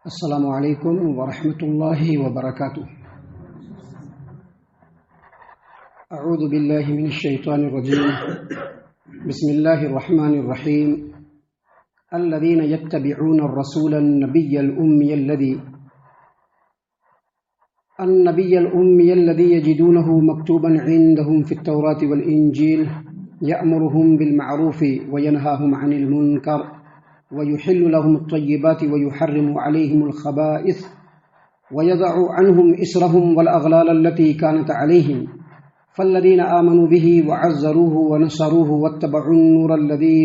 السلام علیکم ورحمۃ اللہ وبرکاتہ۔ اعوذ باللہ من الشیطان الرجیم، بسم اللہ الرحمن الرحیم۔ الذین یتبعون الرسول النبی الأمی الذی یجدونہ مکتوبا عندہم فی التوراۃ والانجیل یأمرہم بالمعروف وینہاہم عن المنکر ويحل لهم الطيبات ويحرم عليهم الخبائث ويضع عنهم إصرهم والأغلال التي كانت عليهم فالذين آمنوا به وعزروه ونصروه واتبعوا النور الذي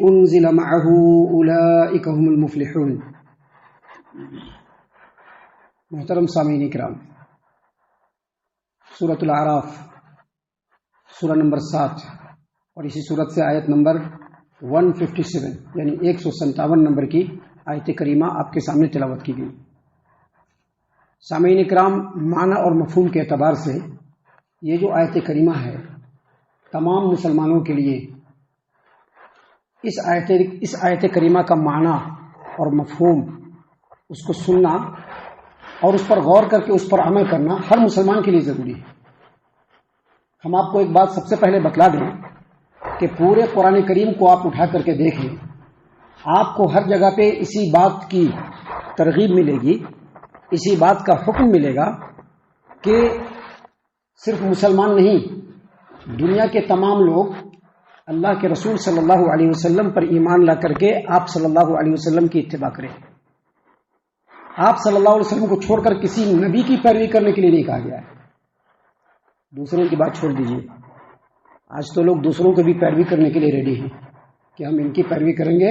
أنزل معه أولئك هم المفلحون۔ محترم سامعین کرام، سورۃ الاعراف سورہ نمبر 7 اور اسی صورت سے آیت نمبر 157 یعنی 157 نمبر کی آیت کریمہ آپ کے سامنے تلاوت کی گئی۔ سامعین کرام، معنی اور مفہوم کے اعتبار سے یہ جو آیت کریمہ ہے تمام مسلمانوں کے لیے اس آیت کریمہ کا معنی اور مفہوم اس کو سننا اور اس پر غور کر کے اس پر عمل کرنا ہر مسلمان کے لیے ضروری ہے۔ ہم آپ کو ایک بات سب سے پہلے بتلا دیں کہ پورے قرآن کریم کو آپ اٹھا کر کے دیکھیں، آپ کو ہر جگہ پہ اسی بات کی ترغیب ملے گی، اسی بات کا حکم ملے گا کہ صرف مسلمان نہیں، دنیا کے تمام لوگ اللہ کے رسول صلی اللہ علیہ وسلم پر ایمان لا کر کے آپ صلی اللہ علیہ وسلم کی اتباع کریں۔ آپ صلی اللہ علیہ وسلم کو چھوڑ کر کسی نبی کی پیروی کرنے کے لیے نہیں کہا گیا ہے۔ دوسروں کی بات چھوڑ دیجیے، آج تو لوگ دوسروں کو بھی پیروی کرنے کے لیے ریڈی ہیں کہ ہم ان کی پیروی کریں گے،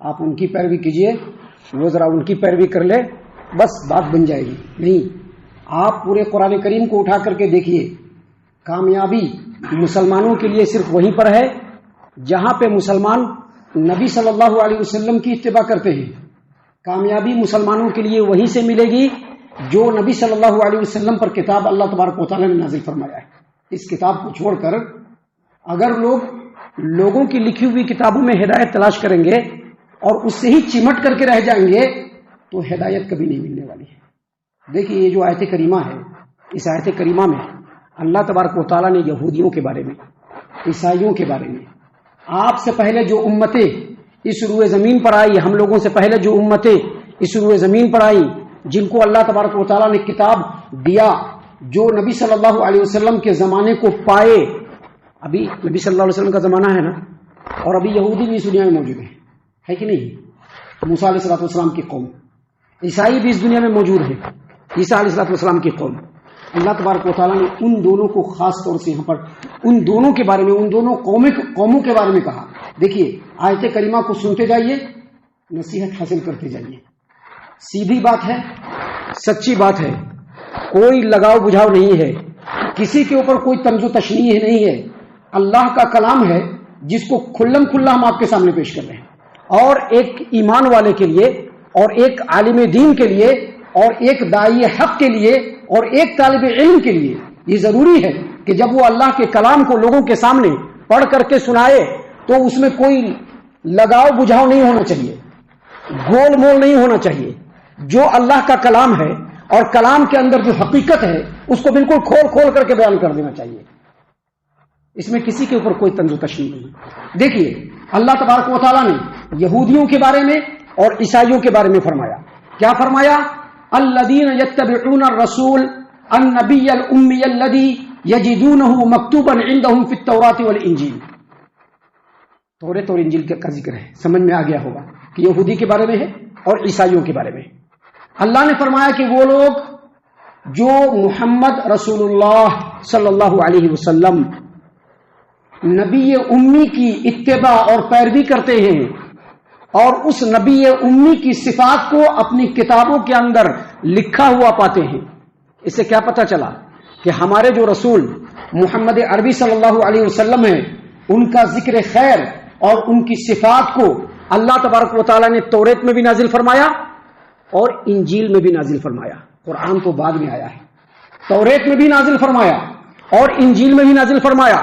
آپ ان کی پیروی کیجئے، وہ ذرا ان کی پیروی کر لے، بس بات بن جائے گی۔ نہیں، آپ پورے قرآن کریم کو اٹھا کر کے دیکھیے، کامیابی مسلمانوں کے لیے صرف وہیں پر ہے جہاں پہ مسلمان نبی صلی اللہ علیہ وسلم کی اتباع کرتے ہیں۔ کامیابی مسلمانوں کے لیے وہیں سے ملے گی جو نبی صلی اللہ علیہ وسلم پر کتاب اللہ تبارک و تعالیٰ نے نازل فرمایا ہے۔ اس کتاب کو چھوڑ کر اگر لوگوں کی لکھی ہوئی کتابوں میں ہدایت تلاش کریں گے اور اس سے ہی چمٹ کر کے رہ جائیں گے تو ہدایت کبھی نہیں ملنے والی ہے۔ دیکھیے، یہ جو آیت کریمہ ہے، اس آیت کریمہ میں اللہ تبارک و تعالیٰ نے یہودیوں کے بارے میں، عیسائیوں کے بارے میں، آپ سے پہلے جو امتیں اس روئے زمین پر آئی، ہم لوگوں سے پہلے جو امتیں اس روئے زمین پر آئی، جن کو اللہ تبارک و تعالیٰ نے کتاب دیا، جو نبی صلی اللہ علیہ وسلم کے زمانے کو پائے۔ ابھی نبی صلی اللہ علیہ وسلم کا زمانہ ہے نا، اور ابھی یہودی بھی اس دنیا میں موجود ہے کہ نہیں؟ موسیٰ علیہ السلام کی قوم، عیسائی بھی اس دنیا میں موجود ہے، عیسیٰ علیہ السلام کی قوم۔ اللہ تبارک و تعالیٰ نے ان دونوں کو خاص طور سے یہاں پر ان دونوں کے بارے میں، ان دونوں قوموں کے بارے میں کہا۔ دیکھیے، آیت کریمہ کو سنتے جائیے، نصیحت حاصل کرتے جائیے، سیدھی بات ہے، سچی بات ہے، کوئی لگاؤ بجھاؤ نہیں ہے، کسی کے اوپر کوئی طنز و تشنیع نہیں ہے۔ اللہ کا کلام ہے جس کو کھلم کھلا ہم آپ کے سامنے پیش کر رہے ہیں، اور ایک ایمان والے کے لیے، اور ایک عالم دین کے لیے، اور ایک داعی حق کے لیے، اور ایک طالب علم کے لیے یہ ضروری ہے کہ جب وہ اللہ کے کلام کو لوگوں کے سامنے پڑھ کر کے سنائے تو اس میں کوئی لگاؤ بجھاؤ نہیں ہونا چاہیے، گول مول نہیں ہونا چاہیے۔ جو اللہ کا کلام ہے اور کلام کے اندر جو حقیقت ہے اس کو بالکل کھول کر کے بیان کر دینا چاہیے، اس میں کسی کے اوپر کوئی طنز و تشنیع نہیں۔ دیکھیے، اللہ تبارک و تعالیٰ نے یہودیوں کے بارے میں اور عیسائیوں کے بارے میں فرمایا، کیا فرمایا؟ الذین یتبعون الرسول النبی الامی الذی یجدونہ مکتوبا عندہم فی التوراۃ والانجیل۔ توریت اور انجیل کا ذکر ہے، سمجھ میں آ گیا ہوگا کہ یہودی کے بارے میں ہے اور عیسائیوں کے بارے میں۔ اللہ نے فرمایا کہ وہ لوگ جو محمد رسول اللہ صلی اللہ علیہ وسلم نبی امی کی اتباع اور پیروی کرتے ہیں اور اس نبی امی کی صفات کو اپنی کتابوں کے اندر لکھا ہوا پاتے ہیں۔ اس سے کیا پتہ چلا کہ ہمارے جو رسول محمد عربی صلی اللہ علیہ وسلم ہیں، ان کا ذکر خیر اور ان کی صفات کو اللہ تبارک و تعالیٰ نے توریت میں بھی نازل فرمایا اور انجیل میں بھی نازل فرمایا۔ قرآن تو بعد میں آیا ہے، توریت میں بھی نازل فرمایا اور انجیل میں بھی نازل فرمایا،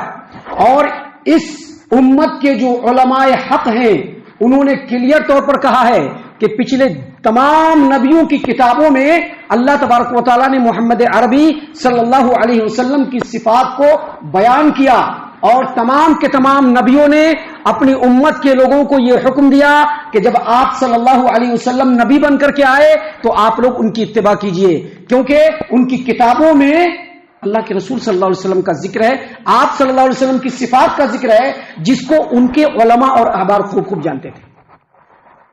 اور اس امت کے جو علماء حق ہیں انہوں نے کلیئر طور پر کہا ہے کہ پچھلے تمام نبیوں کی کتابوں میں اللہ تبارک و تعالیٰ نے محمد عربی صلی اللہ علیہ وسلم کی صفات کو بیان کیا، اور تمام کے تمام نبیوں نے اپنی امت کے لوگوں کو یہ حکم دیا کہ جب آپ صلی اللہ علیہ وسلم نبی بن کر کے آئے تو آپ لوگ ان کی اتباع کیجئے، کیونکہ ان کی کتابوں میں اللہ کے رسول صلی اللہ علیہ وسلم کا ذکر ہے، آپ صلی اللہ علیہ وسلم کی صفات کا ذکر ہے، جس کو ان کے علماء اور احبار خوب خوب جانتے تھے۔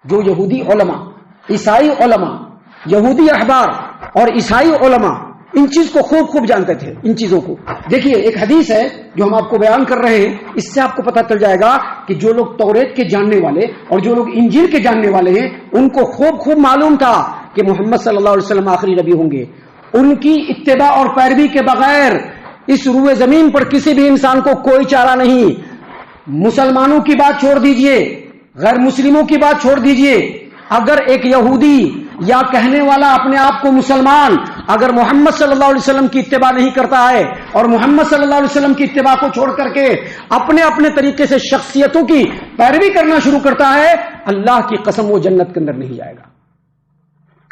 جو یہودی علماء، عیسائی علماء، یہودی احبار اور عیسائی علماء ان چیز کو خوب خوب جانتے تھے۔ ان چیزوں کو دیکھیے، ایک حدیث ہے جو ہم آپ کو بیان کر رہے ہیں، اس سے آپ کو پتہ چل جائے گا کہ جو لوگ توریت کے جاننے والے اور جو لوگ انجیل کے جاننے والے ہیں ان کو خوب خوب معلوم تھا کہ محمد صلی اللہ علیہ وسلم آخری نبی ہوں گے۔ ان کی اتباع اور پیروی کے بغیر اس روئے زمین پر کسی بھی انسان کو کوئی چارہ نہیں۔ مسلمانوں کی بات چھوڑ دیجئے، غیر مسلموں کی بات چھوڑ دیجئے، اگر ایک یہودی یا کہنے والا اپنے آپ کو مسلمان اگر محمد صلی اللہ علیہ وسلم کی اتباع نہیں کرتا ہے اور محمد صلی اللہ علیہ وسلم کی اتباع کو چھوڑ کر کے اپنے اپنے طریقے سے شخصیتوں کی پیروی کرنا شروع کرتا ہے، اللہ کی قسم وہ جنت کے اندر نہیں جائے گا۔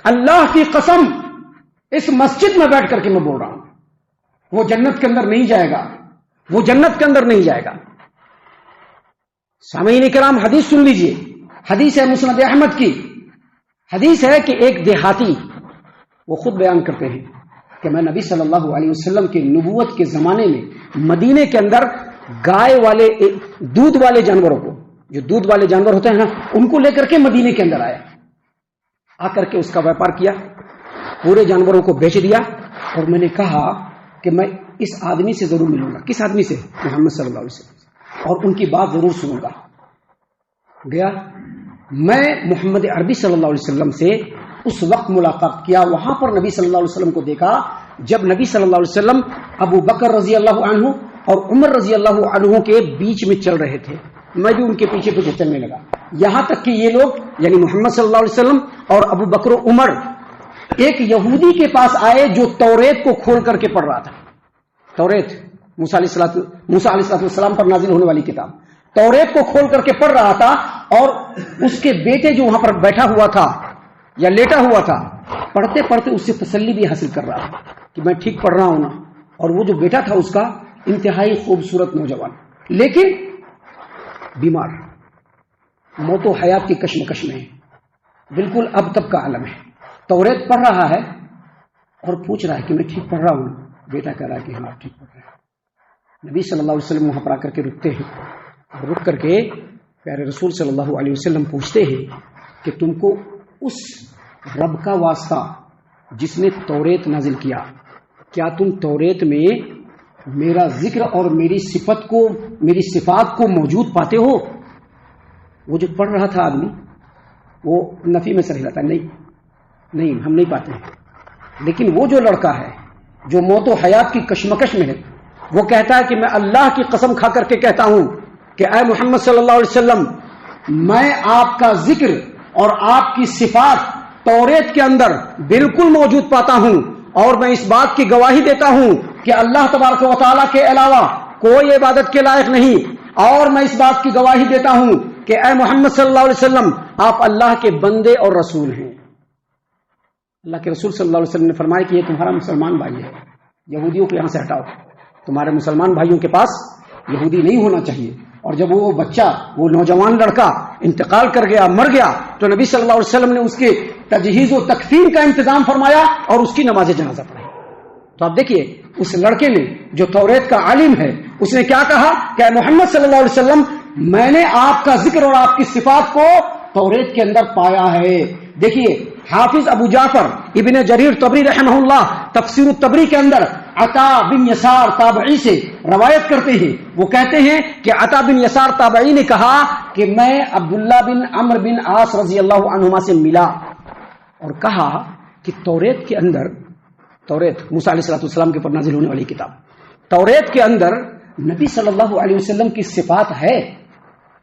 اللہ کی قسم، اس مسجد میں بیٹھ کر کے میں بول رہا ہوں، وہ جنت کے اندر نہیں جائے گا، وہ جنت کے اندر نہیں جائے گا۔ سامعین کرام، حدیث سن لیجئے، حدیث ہے مسند احمد کی، حدیث ہے کہ ایک دیہاتی وہ خود بیان کرتے ہیں کہ میں نبی صلی اللہ علیہ وسلم کے نبوت کے زمانے میں مدینے کے اندر گائے والے دودھ والے جانوروں کو، جو دودھ والے جانور ہوتے ہیں نا، ان کو لے کر کے مدینے کے اندر آیا، آ کر کے اس کا ویپار کیا، پورے جانوروں کو بیچ دیا، اور میں نے کہا کہ میں اس آدمی سے ضرور ملوں گا۔ کس آدمی سے؟ محمد صلی اللہ علیہ وسلم، اور ان کی بات ضرور سنوں گا۔ گیا، میں محمد عربی صلی اللہ علیہ وسلم سے اس وقت ملاقات کیا، وہاں پر نبی صلی اللہ علیہ وسلم کو دیکھا جب نبی صلی اللہ علیہ وسلم ابو بکر رضی اللہ عنہ اور عمر رضی اللہ عنہ کے بیچ میں چل رہے تھے، میں بھی ان کے پیچھے پیچھے چلنے لگا، یہاں تک کہ یہ لوگ یعنی محمد صلی اللہ علیہ وسلم اور ابو بکر و عمر ایک یہودی کے پاس آئے جو توریت کو کھول کر کے پڑھ رہا تھا۔ توریت موسیٰ علیہ السلام پر نازل ہونے والی کتاب، توریت کو کھول کر کے پڑھ رہا تھا، اور اس کے بیٹے جو وہاں پر بیٹھا ہوا تھا یا لیٹا ہوا تھا، پڑھتے پڑھتے اس سے تسلی بھی حاصل کر رہا تھا کہ میں ٹھیک پڑھ رہا ہوں نا۔ اور وہ جو بیٹا تھا اس کا انتہائی خوبصورت نوجوان، لیکن بیمار، موت و حیات کی کشمکش میں، بالکل اب تب کا عالم ہے، توریت پڑھ رہا ہے اور پوچھ رہا ہے کہ میں ٹھیک پڑھ رہا ہوں؟ بیٹا کہہ رہا ہے کہ ہاں ٹھیک پڑھ رہا ہے۔ نبی صلی اللہ علیہ وسلم وہاں پر آ کر کے رکتے ہیں، اور رک کر کے پیارے رسول صلی اللہ علیہ وسلم پوچھتے ہیں کہ تم کو اس رب کا واسطہ جس نے توریت نازل کیا، کیا تم توریت میں میرا ذکر اور میری صفات کو موجود پاتے ہو؟ وہ جو پڑھ رہا تھا آدمی وہ نفی میں سر ہلاتا، نہیں ہم نہیں پاتے ہیں۔ لیکن وہ جو لڑکا ہے جو موت و حیات کی کشمکش میں ہے، وہ کہتا ہے کہ میں اللہ کی قسم کھا کر کے کہتا ہوں کہ اے محمد صلی اللہ علیہ وسلم، میں آپ کا ذکر اور آپ کی صفات توریت کے اندر بالکل موجود پاتا ہوں، اور میں اس بات کی گواہی دیتا ہوں کہ اللہ تبارک و تعالیٰ کے علاوہ کوئی عبادت کے لائق نہیں، اور میں اس بات کی گواہی دیتا ہوں کہ اے محمد صلی اللہ علیہ وسلم، آپ اللہ کے بندے اور رسول ہیں۔ اللہ کے رسول صلی اللہ علیہ وسلم نے فرمایا کہ یہ تمہارا مسلمان بھائی ہے، یہودیوں کو یہاں سے ہٹاؤ، تمہارے مسلمان بھائیوں کے پاس یہودی نہیں ہونا چاہیے۔ اور جب وہ بچہ، وہ نوجوان لڑکا انتقال کر گیا، مر گیا، تو نبی صلی اللہ علیہ وسلم نے اس کے تجہیز و تکفین کا انتظام فرمایا اور اس کی نماز جنازہ پڑھی۔ تو آپ دیکھیے اس لڑکے نے جو توریت کا عالم ہے، اس نے کیا کہا کہ اے محمد صلی اللہ علیہ وسلم، میں نے آپ کا ذکر اور آپ کی صفات کو توریت کے اندر پایا ہے۔ دیکھیے حافظ ابو جعفر ابن جریر طبری رحمہ اللہ تفسیر الطبری کے اندر عطا بن یسار تابعی سے روایت کرتے ہیں، وہ کہتے ہیں کہ عطا بن یسار تابعی نے کہا کہ میں عبداللہ بن عمرو بن عاص رضی اللہ عنہما سے ملا اور کہا کہ توریت کے اندر، توریت موسیٰ علیہ السلام کے اوپر نازل ہونے والی کتاب، توریت کے اندر نبی صلی اللہ علیہ وسلم کی صفات ہے؟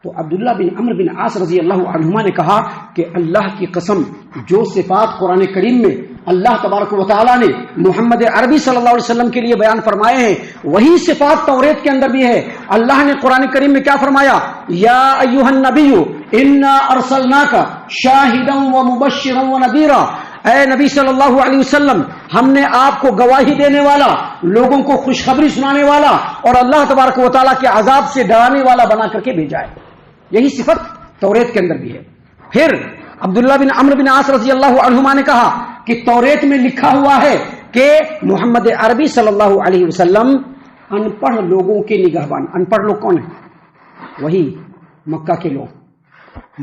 تو عبداللہ بن عمرو بن عاص رضی اللہ عنہما نے کہا کہ اللہ کی قسم، جو صفات قرآن کریم میں اللہ تبارک و تعالیٰ نے محمد عربی صلی اللہ علیہ وسلم کے لیے بیان فرمائے ہیں، وہی صفات توریت کے اندر بھی ہے۔ اللہ نے قرآن کریم میں کیا فرمایا؟ یا ایھا النبی انا ارسلناک شاہدا ومبشرا ونذیرا، اے نبی صلی اللہ علیہ وسلم، ہم نے آپ کو گواہی دینے والا، لوگوں کو خوشخبری سنانے والا اور اللہ تبارک و تعالیٰ کے عذاب سے ڈرانے والا بنا کر کے بھیجا ہے۔ یہی صفت توریت کے اندر بھی ہے۔ پھر عبداللہ بن عمرو بن عاص رضی اللہ عنہما نے کہا کہ توریت میں لکھا ہوا ہے کہ محمد عربی صلی اللہ علیہ وسلم ان پڑھ لوگوں کے نگہبان۔ ان پڑھ لوگ کون ہیں؟ وہی مکہ کے لوگ۔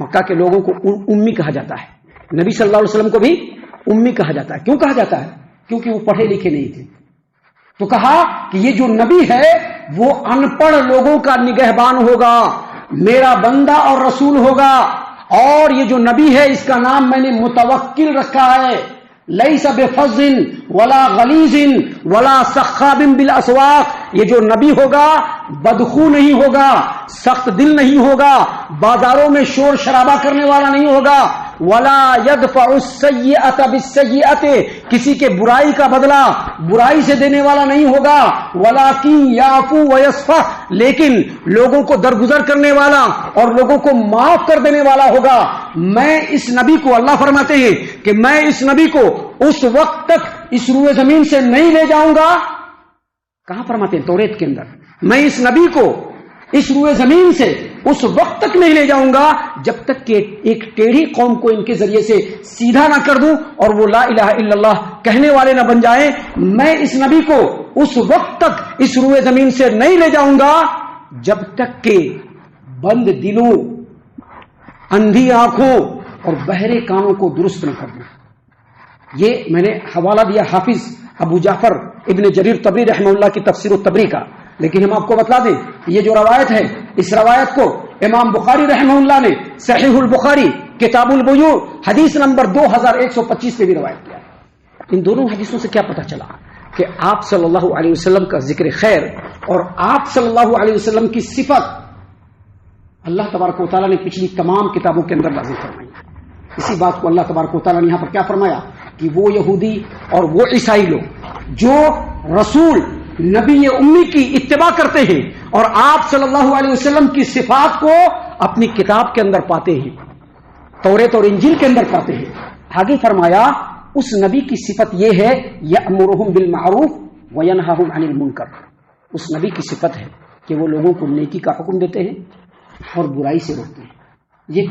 مکہ کے لوگوں کو امی کہا جاتا ہے، نبی صلی اللہ علیہ وسلم کو بھی امی کہا جاتا ہے۔ کیوں کہا جاتا ہے؟ کیونکہ وہ پڑھے لکھے نہیں تھے۔ تو کہا کہ یہ جو نبی ہے وہ ان پڑھ لوگوں کا نگہبان ہوگا، میرا بندہ اور رسول ہوگا، اور یہ جو نبی ہے اس کا نام میں نے متوکل رکھا ہے۔ لیس بفظ ولا غلیظ ولا سخاب بالاسواق، یہ جو نبی ہوگا بدخو نہیں ہوگا، سخت دل نہیں ہوگا، بازاروں میں شور شرابہ کرنے والا نہیں ہوگا، ولا يدفع السیئۃ بالسیئۃ، کسی کے برائی کا بدلہ برائی سے دینے والا نہیں ہوگا، ولکن یعفو ویصفح، لیکن لوگوں کو درگزر کرنے والا اور لوگوں کو معاف کر دینے والا ہوگا۔ میں اس نبی کو، اللہ فرماتے ہیں کہ میں اس نبی کو اس وقت تک اس روئے زمین سے نہیں لے جاؤں گا۔ کہاں فرماتے ہیں؟ توریت کے اندر۔ میں اس نبی کو اس روئے زمین سے اس وقت تک نہیں لے جاؤں گا جب تک کہ ایک ٹیڑھی قوم کو ان کے ذریعے سے سیدھا نہ کر دوں اور وہ لا الہ الا اللہ کہنے والے نہ بن جائیں۔ میں اس نبی کو اس وقت تک اس روئے زمین سے نہیں لے جاؤں گا جب تک کہ بند دلوں، اندھی آنکھوں اور بہرے کانوں کو درست نہ کر دوں۔ یہ میں نے حوالہ دیا حافظ ابو جعفر ابن جریر طبری رحمہ اللہ کی تفسیر الطبری کا، لیکن ہم آپ کو بتلا دیں یہ جو روایت ہے، اس روایت کو امام بخاری رحمہ اللہ نے صحیح البخاری کتاب البیوع حدیث نمبر 2125 پہ بھی روایت کیا ہے۔ ان دونوں حدیثوں سے کیا پتہ چلا کہ آپ صلی اللہ علیہ وسلم کا ذکر خیر اور آپ صلی اللہ علیہ وسلم کی صفت اللہ تبارک و تعالیٰ نے پچھلی تمام کتابوں کے اندر واضح فرمائی۔ اسی بات کو اللہ تبارک و تعالیٰ نے یہاں پر کیا فرمایا کہ وہ یہودی اور وہ عیسائی لوگ جو رسول نبی امی کی اتباع کرتے ہیں اور آپ صلی اللہ علیہ وسلم کی صفات کو اپنی کتاب کے اندر پاتے ہیں، توریت اور انجیل کے اندر پاتے ہیں، آگے فرمایا اس نبی کی صفت یہ ہے یأمرہم بالمعروف وینہاہم عن المنکر، اس نبی کی صفت ہے کہ وہ لوگوں کو نیکی کا حکم دیتے ہیں اور برائی سے روکتے ہیں۔ یہ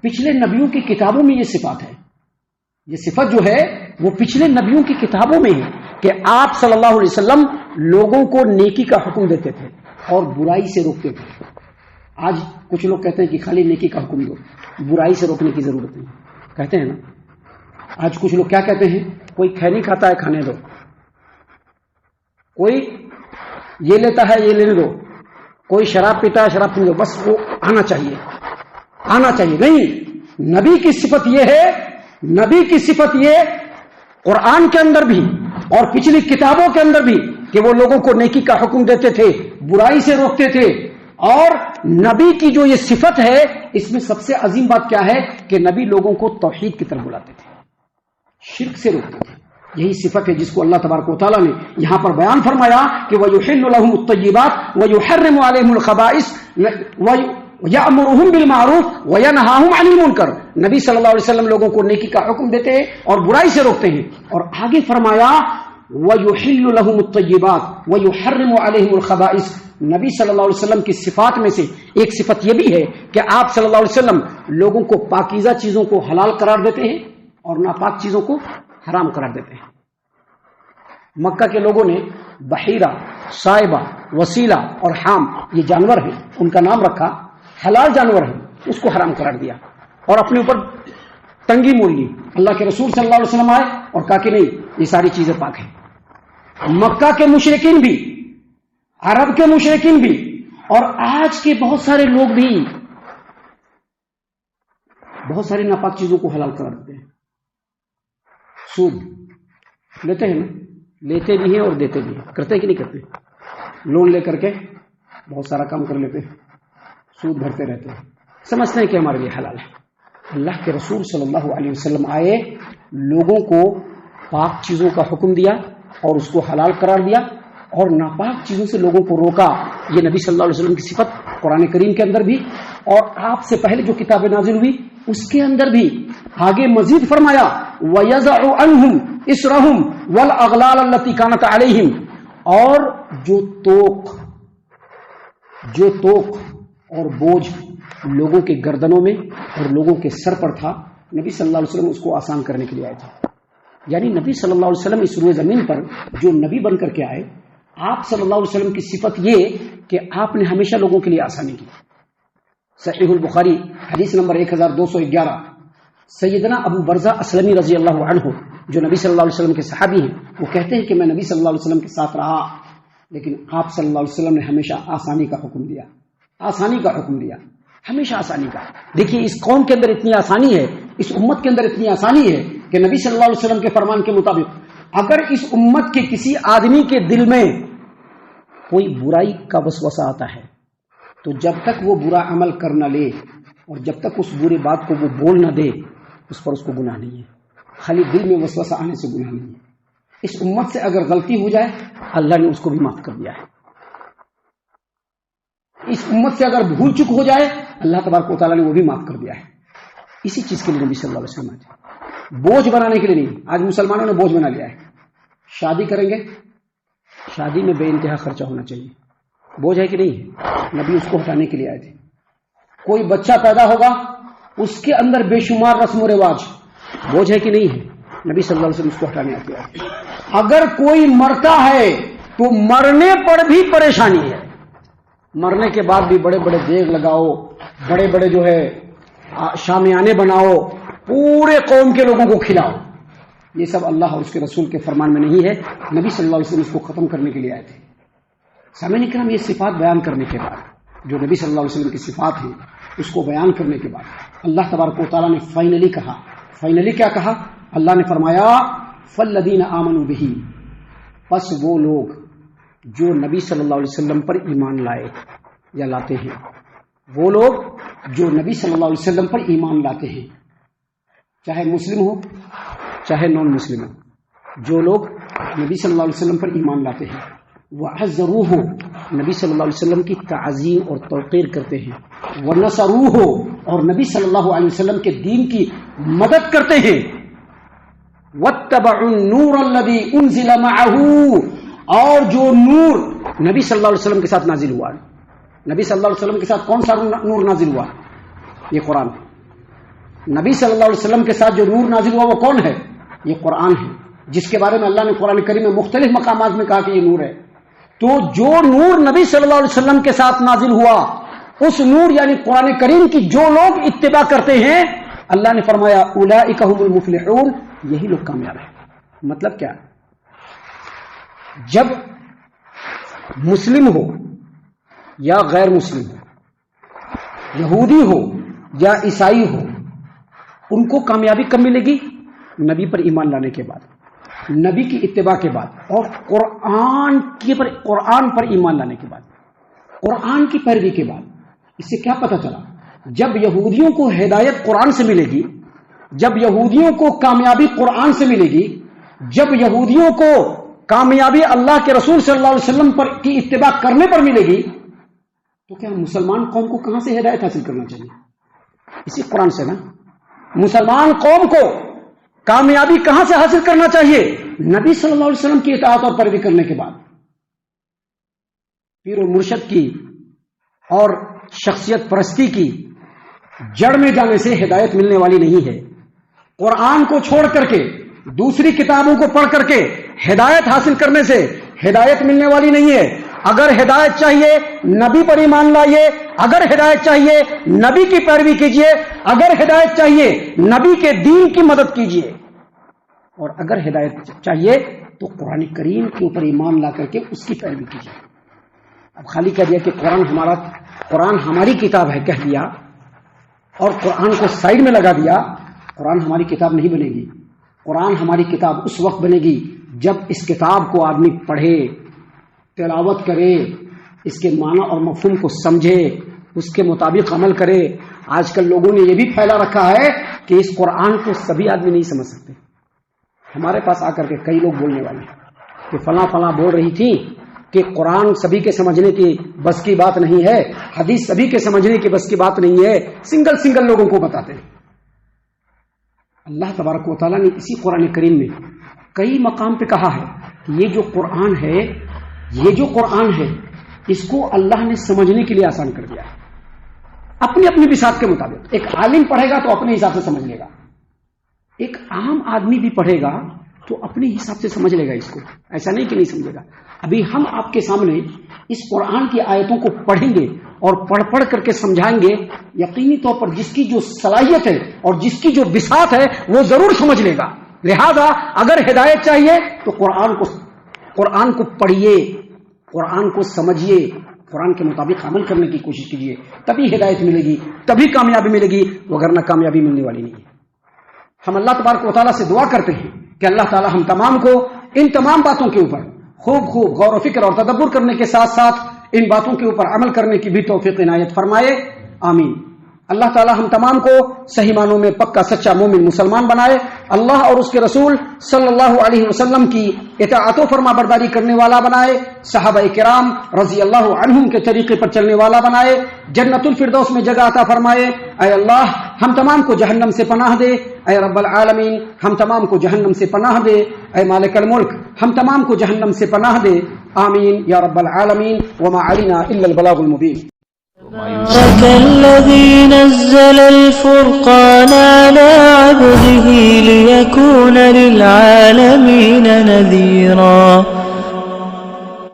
پچھلے نبیوں کی کتابوں میں یہ صفات ہے، یہ صفت جو ہے وہ پچھلے نبیوں کی کتابوں میں ہے کہ آپ صلی اللہ علیہ وسلم لوگوں کو نیکی کا حکم دیتے تھے اور برائی سے روکتے تھے۔ آج کچھ لوگ کہتے ہیں کہ خالی نیکی کا حکم دو، برائی سے روکنے کی ضرورت نہیں، کہتے ہیں نا۔ آج کچھ لوگ کیا کہتے ہیں؟ کوئی کھانے کھاتا ہے کھانے دو، کوئی یہ لیتا ہے یہ لینے دو، کوئی شراب پیتا ہے شراب پینے دو، بس وہ آنا چاہیے آنا چاہیے۔ نہیں، نبی کی صفت یہ ہے، نبی کی صفت یہ قرآن کے اندر بھی اور پچھلی کتابوں کے اندر بھی کہ وہ لوگوں کو نیکی کا حکم دیتے تھے، برائی سے روکتے تھے۔ اور نبی کی جو یہ صفت ہے اس میں سب سے عظیم بات کیا ہے کہ نبی لوگوں کو توحید کی طرف بلاتے تھے، شرک سے روکتے تھے۔ یہی صفت ہے جس کو اللہ تبارک و تعالیٰ نے یہاں پر بیان فرمایا کہ وَيُحِلُّ لَهُمُ الطَّيِّبَاتِ وَيُحَرِّمُ عَلَيْهِمُ الْخَبَائِثَ وَيَأْمُرُهُم بِالْمَعْرُوفِ وَيَنْهَاهُمْ عَنِ الْمُنكَرِ۔ نبی صلی اللہ علیہ وسلم لوگوں کو نیکی کا حکم دیتے ہیں اور برائی سے روکتے ہیں، اور آگے فرمایا وَيُحِلُّ لَهُمُ الطَّيِّبَاتِ وَيُحَرِّمُ عَلَيْهِمُ الْخَبَائِثَ۔ نبی صلی اللہ علیہ وسلم کی صفات میں سے ایک صفت یہ بھی ہے کہ آپ صلی اللہ علیہ وسلم لوگوں کو پاکیزہ چیزوں کو حلال قرار دیتے ہیں اور ناپاک چیزوں کو حرام قرار دیتے ہیں۔ مکہ کے لوگوں نے بحیرہ، صائبہ، وسیلہ اور حام یہ جانور ہیں، ان کا نام رکھا، حلال جانور ہیں، اس کو حرام قرار دیا اور اپنے اوپر تنگی مول لی۔ اللہ کے رسول صلی اللہ علیہ وسلم آئے اور کہا کہ نہیں، یہ ساری چیزیں پاک ہیں۔ مکہ کے مشرکین بھی، عرب کے مشرکین بھی اور آج کے بہت سارے لوگ بھی بہت ساری ناپاک چیزوں کو حلال قرار دیتے ہیں۔ سود لیتے ہیں نا، لیتے بھی ہیں اور دیتے بھی ہیں، کرتے کہ نہیں کرتے؟ لون لے کر کے بہت سارا کام کر لیتے ہیں، سود بھرتے رہتے ہیں، سمجھتے ہیں کہ ہمارے لیے حلال ہے۔ اللہ کے رسول صلی اللہ علیہ وسلم آئے، لوگوں کو پاک چیزوں کا حکم دیا اور اس کو حلال قرار دیا اور ناپاک چیزوں سے لوگوں کو روکا. یہ نبی صلی اللہ علیہ وسلم کی صفت قرآن کریم کے اندر بھی اور آپ سے پہلے جو کتابیں نازل ہوئی اس کے اندر بھی. آگے مزید فرمایا وَيَزَعُ عَنْهُمْ إِسْرَهُمْ وَالْأَغْلَالَ الَّتِي كَانَتْ عَلَيْهِمْ. اور جو توق اور بوجھ لوگوں کے گردنوں میں اور لوگوں کے سر پر تھا, نبی صلی اللہ علیہ وسلم اس کو آسان کرنے کے لیے آئے تھے. یعنی نبی صلی اللہ علیہ وسلم اس روئے زمین پر جو نبی بن کر کے آئے, آپ صلی اللہ علیہ وسلم کی صفت یہ کہ آپ نے ہمیشہ لوگوں کے لیے آسانی کی. صحیح البخاری حدیث نمبر 1211, سیدنا ابو برزہ اسلمی رضی اللہ عنہ جو نبی صلی اللہ علیہ وسلم کے صحابی ہیں, وہ کہتے ہیں کہ میں نبی صلی اللہ علیہ وسلم کے ساتھ رہا, لیکن آپ صلی اللہ علیہ وسلم نے ہمیشہ آسانی کا حکم دیا, آسانی کا حکم دیا, ہمیشہ آسانی کا. دیکھیے اس قوم کے اندر اتنی آسانی ہے, اس امت کے اندر اتنی آسانی ہے کہ نبی صلی اللہ علیہ وسلم کے فرمان کے مطابق اگر اس امت کے کسی آدمی کے دل میں کوئی برائی کا وسوسہ آتا ہے تو جب تک وہ برا عمل کر نہ لے اور جب تک اس برے بات کو وہ بول نہ دے, اس پر اس کو گناہ نہیں ہے. خالی دل میں وسوسہ آنے سے گناہ نہیں ہے. اس امت سے اگر غلطی ہو جائے اللہ نے اس کو بھی معاف کر دیا ہے. اس امت سے اگر بھول چک ہو جائے اللہ تبارک و تعالیٰ نے وہ بھی معاف کر دیا ہے. اسی چیز کے لیے نبی صلی اللہ علیہ وسلم آئے, بوجھ بنانے کے لیے نہیں. آج مسلمانوں نے بوجھ بنا لیا ہے. شادی کریں گے, شادی میں بے انتہا خرچہ ہونا چاہیے, بوجھ ہے کہ نہیں ہے؟ نبی اس کو ہٹانے کے لیے آئے تھے. کوئی بچہ پیدا ہوگا اس کے اندر بے شمار رسم و رواج, بوجھ ہے کہ نہیں ہے؟ نبی صلی اللہ علیہ وسلم اس کو ہٹانے آتے ہیں. اگر کوئی مرتا ہے تو مرنے پر بھی پریشانی ہے, مرنے کے بعد بھی بڑے بڑے دیگ لگاؤ, بڑے بڑے جو ہے شامیانے بناؤ, پورے قوم کے لوگوں کو کھلاؤ. یہ سب اللہ اور اس کے رسول کے فرمان میں نہیں ہے. نبی صلی اللہ علیہ وسلم اس کو ختم کرنے کے لیے آئے تھے. سامعین کرام, یہ صفات بیان کرنے کے بعد, جو نبی صلی اللہ علیہ وسلم کی صفات ہیں اس کو بیان کرنے کے بعد اللہ تبارک و تعالیٰ نے فائنلی کہا. فائنلی کیا کہا؟ اللہ نے فرمایا فَالَّذِينَ آمَنُوا بِهِ, پس وہ لوگ جو نبی صلی اللہ علیہ وسلم پر ایمان لائے یا لاتے ہیں, وہ لوگ جو نبی صلی اللہ علیہ وسلم پر ایمان لاتے ہیں, چاہے مسلم ہو چاہے نان مسلم ہو, جو لوگ نبی صلی اللہ علیہ وسلم پر ایمان لاتے ہیں, وَعَزَّرُوهُ, نبی صلی اللہ علیہ وسلم کی تعظیم اور توقیر کرتے ہیں, وَنَصَرُوهُ, اور نبی صلی اللہ علیہ وسلم کے دین کی مدد کرتے ہیں, وَاتَّبَعُوا النُّورَ الَّذِي أُنزِلَ مَعَهُ, اور جو نور نبی صلی اللہ علیہ وسلم کے ساتھ نازل ہوا. نبی صلی اللہ علیہ وسلم کے ساتھ کون سا نور نازل ہوا؟ یہ قرآن. نبی صلی اللہ علیہ وسلم کے ساتھ جو نور نازل ہوا وہ کون ہے؟ یہ قرآن ہے, جس کے بارے میں اللہ نے قرآن کریم میں مختلف مقامات میں کہا کہ یہ نور ہے. تو جو نور نبی صلی اللہ علیہ وسلم کے ساتھ نازل ہوا, اس نور یعنی قرآن کریم کی جو لوگ اتباع کرتے ہیں, اللہ نے فرمایا اولئک هم المفلحون, یہی لوگ کامیاب ہیں. مطلب کیا؟ جب مسلم ہو یا غیر مسلم ہو, یہودی ہو یا عیسائی ہو, ان کو کامیابی کب ملے گی؟ نبی پر ایمان لانے کے بعد, نبی کی اتباع کے بعد, اور قرآن پر ایمان لانے کے بعد, قرآن کی پیروی کے بعد. اس سے کیا پتہ چلا؟ جب یہودیوں کو ہدایت قرآن سے ملے گی, جب یہودیوں کو کامیابی قرآن سے ملے گی, جب یہودیوں کو کامیابی اللہ کے رسول صلی اللہ علیہ وسلم پر کی اتباع کرنے پر ملے گی, تو کیا مسلمان قوم کو کہاں سے ہدایت حاصل کرنا چاہیے؟ اسی قرآن سے نا. مسلمان قوم کو کامیابی کہاں سے حاصل کرنا چاہیے؟ نبی صلی اللہ علیہ وسلم کی اطاعت اور پیروی کرنے کے بعد. پیر و مرشد کی اور شخصیت پرستی کی جڑ میں جانے سے ہدایت ملنے والی نہیں ہے. قرآن کو چھوڑ کر کے دوسری کتابوں کو پڑھ کر کے ہدایت حاصل کرنے سے ہدایت ملنے والی نہیں ہے. اگر ہدایت چاہیے نبی پر ایمان لائیے, اگر ہدایت چاہیے نبی کی پیروی کیجیے, اگر ہدایت چاہیے نبی کے دین کی مدد کیجیے, اور اگر ہدایت چاہیے تو قرآن کریم کے اوپر ایمان لا کر کے اس کی پیروی کیجیے. اب خالی کہہ دیا کہ قرآن ہماری کتاب ہے کہہ دیا اور قرآن کو سائڈ میں لگا دیا, قرآن ہماری کتاب نہیں بنے گی. قرآن ہماری کتاب اس وقت بنے گی جب اس کتاب کو آدمی پڑھے, تلاوت کرے, اس کے معنی اور مفہوم کو سمجھے, اس کے مطابق عمل کرے. آج کل لوگوں نے یہ بھی پھیلا رکھا ہے کہ اس قرآن کو سبھی آدمی نہیں سمجھ سکتے. ہمارے پاس آ کر کے کئی لوگ بولنے والے ہیں کہ فلاں فلاں بول رہی تھی کہ قرآن سبھی کے سمجھنے کی بس کی بات نہیں ہے، حدیث سبھی کے سمجھنے کی بس کی بات نہیں ہے، سنگل لوگوں کو بتاتے ہیں۔ اللہ تبارک و تعالیٰ نے اسی قرآن کریم میں کئی مقام پہ کہا ہے کہ یہ جو قرآن ہے اس کو اللہ نے سمجھنے کے لیے آسان کر دیا ہے، اپنی اپنی بساط کے مطابق۔ ایک عالم پڑھے گا تو اپنے حساب سے سمجھ لے گا، ایک عام آدمی بھی پڑھے گا تو اپنے حساب سے سمجھ لے گا اس کو، ایسا نہیں کہ نہیں سمجھے گا۔ ابھی ہم آپ کے سامنے اس قرآن کی آیتوں کو پڑھیں گے اور پڑھ کر کے سمجھائیں گے، یقینی طور پر جس کی جو صلاحیت ہے اور جس کی جو بساط ہے وہ ضرور سمجھ لے گا۔ لہذا اگر ہدایت چاہیے تو قرآن کو پڑھیے، قرآن کو سمجھیے، قرآن کے مطابق عمل کرنے کی کوشش کیجیے، تبھی ہدایت ملے گی، تبھی کامیابی ملے گی، وگرنہ کامیابی ملنے والی نہیں ہے۔ ہم اللہ تبارک و تعالیٰ سے دعا کرتے ہیں کہ اللہ تعالیٰ ہم تمام کو ان تمام باتوں کے اوپر خوب غور و فکر اور تدبر کرنے کے ساتھ ساتھ ان باتوں کے اوپر عمل کرنے کی بھی توفیق عنایت فرمائے، آمین۔ اللہ تعالیٰ ہم تمام کو صحیح معنوں میں پکا سچا مومن مسلمان بنائے، اللہ اور اس کے رسول صلی اللہ علیہ وسلم کی اطاعت و فرما برداری کرنے والا بنائے، صحابہ کرام رضی اللہ عنہم کے طریقے پر چلنے والا بنائے، جنت الفردوس میں جگہ عطا فرمائے۔ اے اللہ ہم تمام کو جہنم سے پناہ دے، اے رب العالمین ہم تمام کو جہنم سے پناہ دے، اے مالک الملک ہم تمام کو جہنم سے پناہ دے، آمین یا رب العالمین۔ وما علینا الا البلاغ المبین۔ تبارك الذي نزل الفرقان على عبده ليكون للعالمين نذيرا